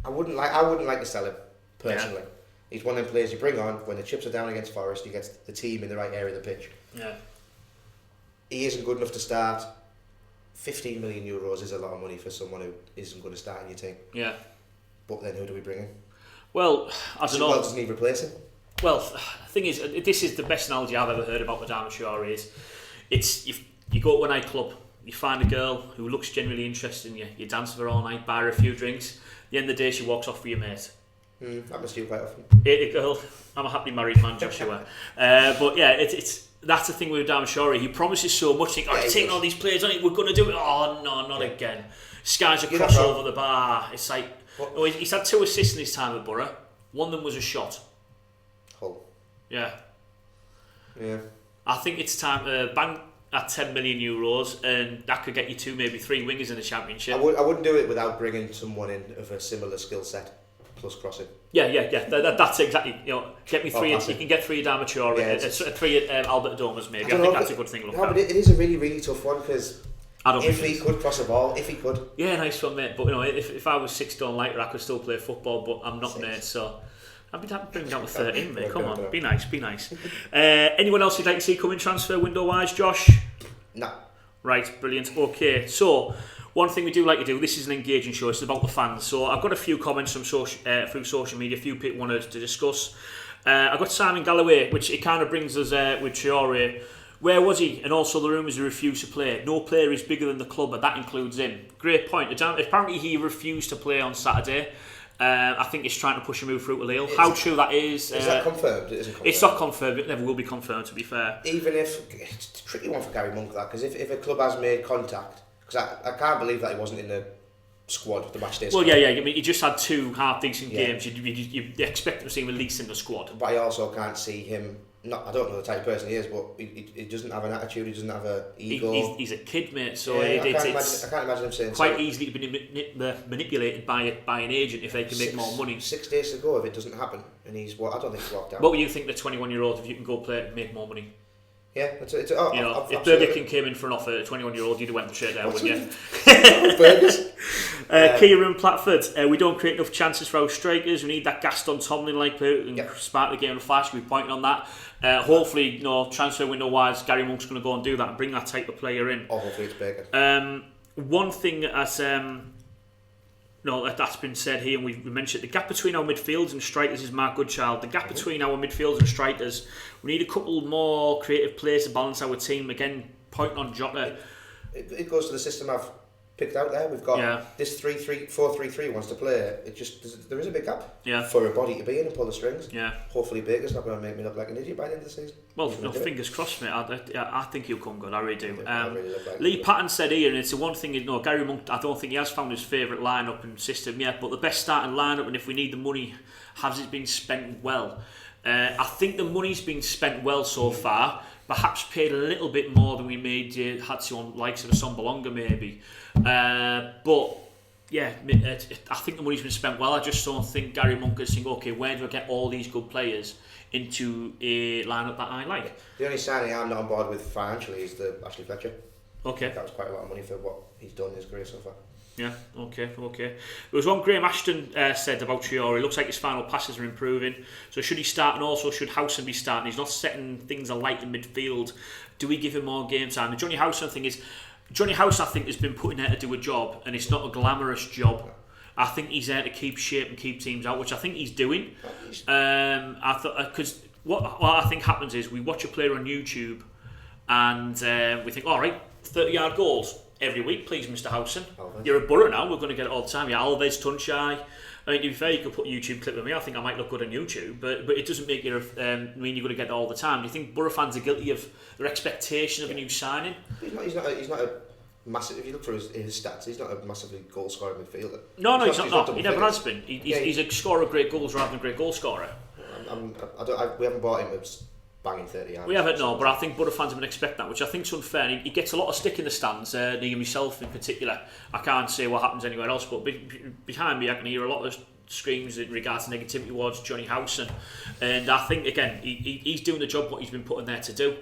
I wouldn't like to sell him personally. Yeah. He's one of them players you bring on when the chips are down against Forest. He gets the team in the right area of the pitch. Yeah. He isn't good enough to start. €15 million is a lot of money for someone who isn't going to start in your team. Yeah. But then who do we bring in? Well, I don't know. Well, doesn't he replace him? Well, the thing is, this is the best analogy I've ever heard about Madame Shari is, it's you go to a nightclub, you find a girl who looks genuinely interested in you, you dance with her all night, buy her a few drinks, at the end of the day she walks off with your mate. Happens to you quite often. Girl, I'm a happily married man, Joshua. But yeah, that's the thing with Madame Shari. He promises so much, think, he's taking all these players on it, we're going to do it. Oh no, not again. Skies a cross over the bar. It's like, he's had 2 assists in his time at Boro. One of them was a shot. Hull. Yeah. I think it's time to bang at €10 million, and that could get you 2, maybe 3 wingers in the Championship. I wouldn't do it without bringing someone in of a similar skill set plus crossing. Yeah. That's exactly. Get me 3. You can get 3 at Amateur, 3 at Albert Adomas maybe. I think that's a good thing to look at. But it is a really, really tough one, because if he could cross a ball, if he could. Yeah, nice one, mate. But if I was 6 stone lighter, I could still play football. But I'm not, mate. So I'd be happy to bring down to 13, mate. Come on, be nice. Anyone else you'd like to see coming transfer window wise, Josh? No. Right, brilliant. Okay, so one thing we do like to do, this is an engaging show, it's about the fans. So I've got a few comments from through social media, a few people wanted to discuss. I've got Simon Galloway, which it kind of brings us with Traore. Where was he? And also the rumours he refused to play. No player is bigger than the club, and that includes him. Great point. Apparently he refused to play on Saturday. I think it's trying to push a move through to Lille. How true that is? Is that confirmed? It isn't confirmed. It's not confirmed. It never will be confirmed, to be fair. Even if it's a tricky one for Gary Monk, that, because if a club has made contact, because I can't believe that he wasn't in the squad, the match day squad. Well, yeah. I mean, he just had 2 half decent games. You expect to see him at least in the squad. But I also can't see him. I don't know the type of person he is, but he doesn't have an attitude. He doesn't have an ego. He's a kid, mate. So I can't imagine him saying quite easily to be manipulated by an agent if they can make more money. 6 days to go if it doesn't happen, and I don't think he's walked out. What would you think the 21-year-old if you can go play and make more money? Yeah, if Burger King came in for an offer, a 21-year-old, you'd have went straight there, wouldn't you? Burgers. Kieran Platford, we don't create enough chances for our strikers. We need that Gaston Tomlin-like player who can spark the game in a flash. We're pointing on that. Hopefully, transfer window-wise, Gary Monk's going to go and do that and bring that type of player in. Or hopefully it's Baker. One thing that's been said here, and we mentioned the gap between our midfielders and strikers is Mark Goodchild. The gap between our midfielders and strikers, we need a couple more creative players to balance our team. Again, pointing on Jota. It goes to the system of picked out there. We've got this 4-3-3 wants to play. There is a big gap for a body to be in and pull the strings. Yeah. Hopefully Baker's not going to make me look like an idiot by the end of the season. Well, fingers crossed, mate. I think he'll come good. I really do. I really look like Lee Patton said here, and it's the one thing, Gary Monk, I don't think he has found his favourite lineup and system yet, but the best starting lineup, and if we need the money, has it been spent well? I think the money's been spent well so far. Perhaps paid a little bit more than we had to on likes of the Sombalonga maybe. But yeah, I think the money's been spent well. I just don't think Gary Monk is saying, okay, where do I get all these good players into a lineup that I like? The only signing I'm not on board with financially is the Ashley Fletcher. Okay. That was quite a lot of money for what he's done in his career so far. Yeah, okay. There was one Graham Ashton said about Traore. It looks like his final passes are improving. So should he start, and also should Howson be starting? He's not setting things alight in midfield. Do we give him more game time? The Johnny Howson thing is, Johnny Howson I think has been put in there to do a job, and it's not a glamorous job. I think he's there to keep shape and keep teams out, which I think he's doing. I thought because what I think happens is we watch a player on YouTube, and we think, all right, 30-yard goals every week, please, Mr. Howson. You're a Boro now, we're going to get it all the time. Yeah, Alves, Tunchai. I mean, to be fair, you could put a YouTube clip of me. I think I might look good on YouTube, but it doesn't make you mean you're going to get it all the time. Do you think Boro fans are guilty of their expectation of a new signing? He's not a massive. If you look for his stats, he's not a massively goal scoring midfielder. No, he's not. He never has been. He's a scorer of great goals rather than a great goal scorer. We haven't bought him as banging 30 yards. We haven't, no, but I think Boro fans have been expecting that, which I think is unfair. He gets a lot of stick in the stands, myself in particular. I can't say what happens anywhere else, but behind me I can hear a lot of screams in regards to negativity towards Johnny Howson. And I think, again, he's doing the job what he's been put in there to do.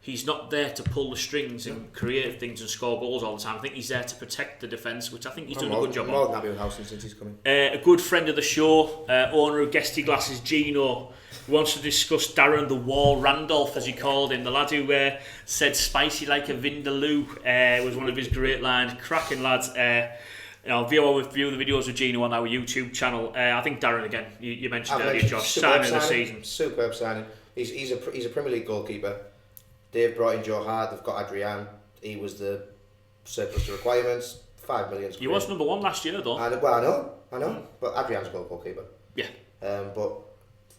He's not there to pull the strings and create things and score goals all the time. I think he's there to protect the defence, which I think he's doing a good job on. I'm more than happy with Howson since he's coming. A good friend of the show, owner of Guesty Glasses, Gino, wants to discuss Darren the Wall Randolph, as he called him. The lad who said spicy like a Vindaloo was one of his great lines. Cracking lads. View the videos of Gino on our YouTube channel. I think Darren, again, you mentioned earlier, Josh, signing of the season. Superb signing. He's a Premier League goalkeeper. They've brought in Joe Hart, they've got Adrian. He was the surplus to requirements. 5 million. He was number one last year, though. I know. But Adrian's a goalkeeper. Yeah. But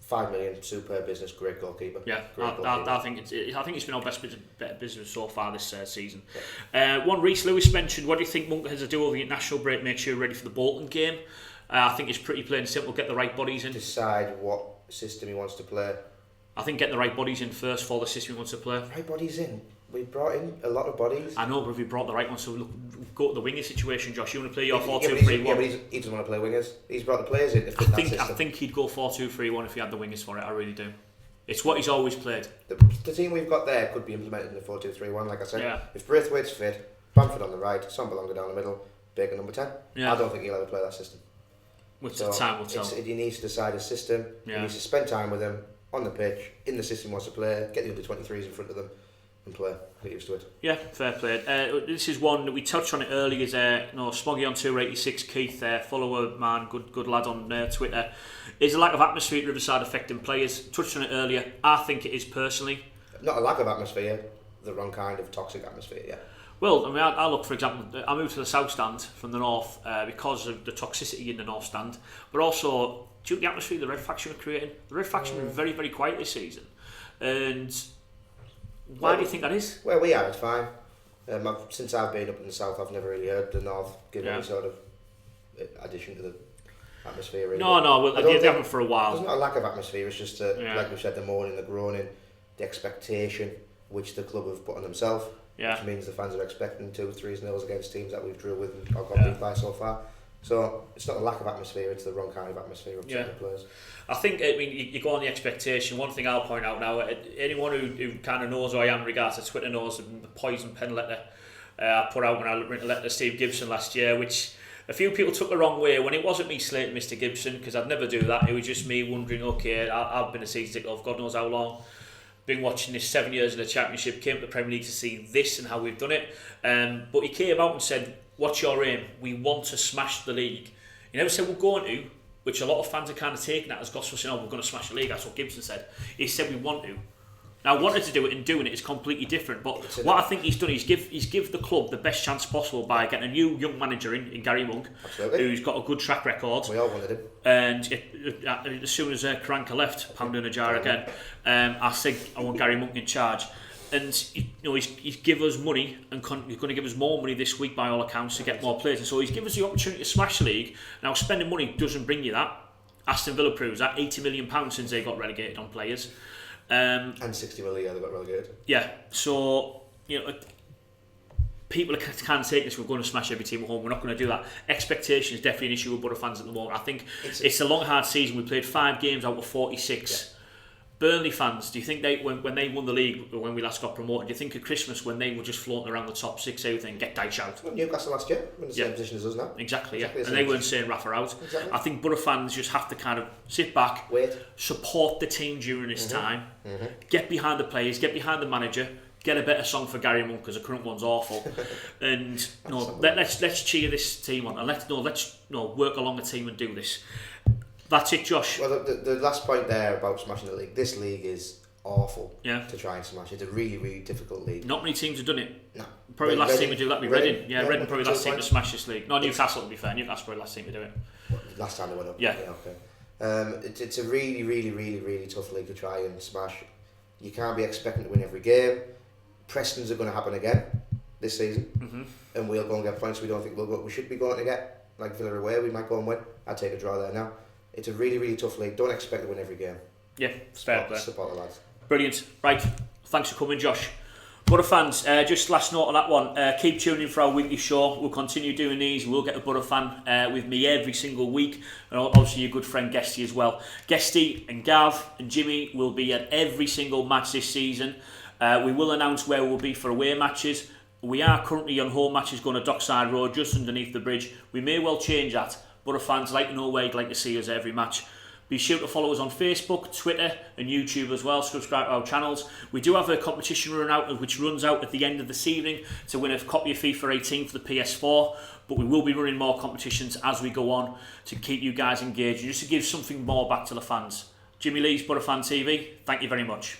5 million, superb business, great goalkeeper. Yeah, I think it's been our best business so far this season. Yeah. One Reece Lewis mentioned, what do you think Monk has to do over the international break, make sure you're ready for the Bolton game? I think it's pretty plain and simple, get the right bodies in. Decide what system he wants to play. I think getting the right bodies in first for the system he wants to play. Right bodies in? We brought in a lot of bodies. I know, but if we brought the right ones, so look, go to the winger situation, Josh. You want to play your 4-2-3-1? Yeah, but he doesn't want to play wingers. He's brought the players in to fit that system. I think he'd go 4-2-3-1 if he had the wingers for it. I really do. It's what he's always played. The team we've got there could be implemented in the 4-2-3-1, like I said. Yeah. If Braithwaite's fit, Bamford on the right, Sombalonga down the middle, Baker number 10. Yeah. I don't think he'll ever play that system. Which the time will tell. He needs to decide his system. Yeah. He needs to spend time with them on the pitch, in the system he wants to play, get the under 23s in front of them and play. Get used to it. Yeah, fair play. This is one that we touched on it earlier. Is Smoggy on 286, Keith, follower man, good lad on Twitter. Is a lack of atmosphere at Riverside affecting players? Touched on it earlier. I think it is personally. Not a lack of atmosphere, the wrong kind of toxic atmosphere. Yeah. Well, I mean, I look, for example, I moved to the south stand from the north because of the toxicity in the north stand, but also due to the atmosphere the Red Faction were creating. The Red Faction were very, very quiet this season. And why do you think that is? Well, we are, it's fine. Since I've been up in the south, I've never really heard the north give any sort of addition to the atmosphere. Really. No, they haven't for a while. There's not a lack of atmosphere, it's just, like we said, the mourning, the groaning, the expectation which the club have put on themselves. Yeah. Which means the fans are expecting 2-3-0 against teams that we've drew with and got beat by so far. So it's not a lack of atmosphere, it's the wrong kind of atmosphere of certain players. I think, you go on the expectation. One thing I'll point out now, anyone who kind of knows who I am in regards to Twitter knows the poison pen letter I put out when I wrote a letter to Steve Gibson last year, which a few people took the wrong way when it wasn't me slating Mr. Gibson, because I'd never do that. It was just me wondering, okay, I've been a season ticket of God knows how long. Been watching this 7 years in the Championship, came to the Premier League to see this and how we've done it. But he came out and said, what's your aim? We want to smash the league. He never said we're going to, which a lot of fans are kind of taking that as gospel, saying, we're going to smash the league. That's what Gibson said. He said we want to. Now, wanted to do it and doing it is completely different. But what I think he's done, he's give the club the best chance possible by getting a new young manager in Gary Monk, who's got a good track record. We all wanted him. And as soon as Karanka left, pounding a jar again, I said I want Gary Monk in charge. And he's give us money, and he's going to give us more money this week by all accounts to get more players. And so he's given us the opportunity to smash the league. Now, spending money doesn't bring you that. Aston Villa proves that. £80 million since they got relegated on players. And 60 million they got relegated. Yeah, so people can't take this. We're going to smash every team at home. We're not going to do that. Expectation is definitely an issue with Boro fans at the moment. I think it's a long, hard season. We played 5 games out of 46. Yeah. Burnley fans, do you think they when they won the league, when we last got promoted, do you think at Christmas when they were just floating around the top 6, everything, get dice out? Well, Newcastle last year, in the same position as us now. Exactly, yeah. And they weren't saying Rafa out. Exactly. I think Boro fans just have to kind of sit back, support the team during this time, get behind the players, get behind the manager, get a better song for Gary Monk because the current one's awful, and let's cheer this team on, and let's work along the team and do this. That's it, Josh. Well, the last point there about smashing the league. This league is awful to try and smash. It's a really, really difficult league. Not many teams have done it. No. Probably the last team to do that be Reading. Yeah, Reading probably last team to smash this league. No, Newcastle to be fair. Newcastle probably last team to do it. Last time they went up. Yeah. Okay. It's a really, really, really, really tough league to try and smash. You can't be expecting to win every game. Preston's are going to happen again this season, and we'll go and get points we don't think we should be going to get. Like Villa away, we might go and win. I'd take a draw there now. It's a really, really tough league. Don't expect to win every game. Yeah, fair play. Support the lads. Brilliant. Right, thanks for coming, Josh. Boro fans, just last note on that one. Keep tuning in for our weekly show. We'll continue doing these. We'll get a Boro fan with me every single week, and obviously your good friend Guesty as well. Guesty and Gav and Jimmy will be at every single match this season. We will announce where we'll be for away matches. We are currently on home matches going to Dockside Road, just underneath the bridge. We may well change that. Boro fans like to know where you'd like to see us every match. Be sure to follow us on Facebook, Twitter and YouTube as well. Subscribe to our channels. We do have a competition which runs out at the end of this evening to win a copy of FIFA 18 for the PS4. But we will be running more competitions as we go on to keep you guys engaged and just to give something more back to the fans. Jimmy Lee's Boro Fan TV, thank you very much.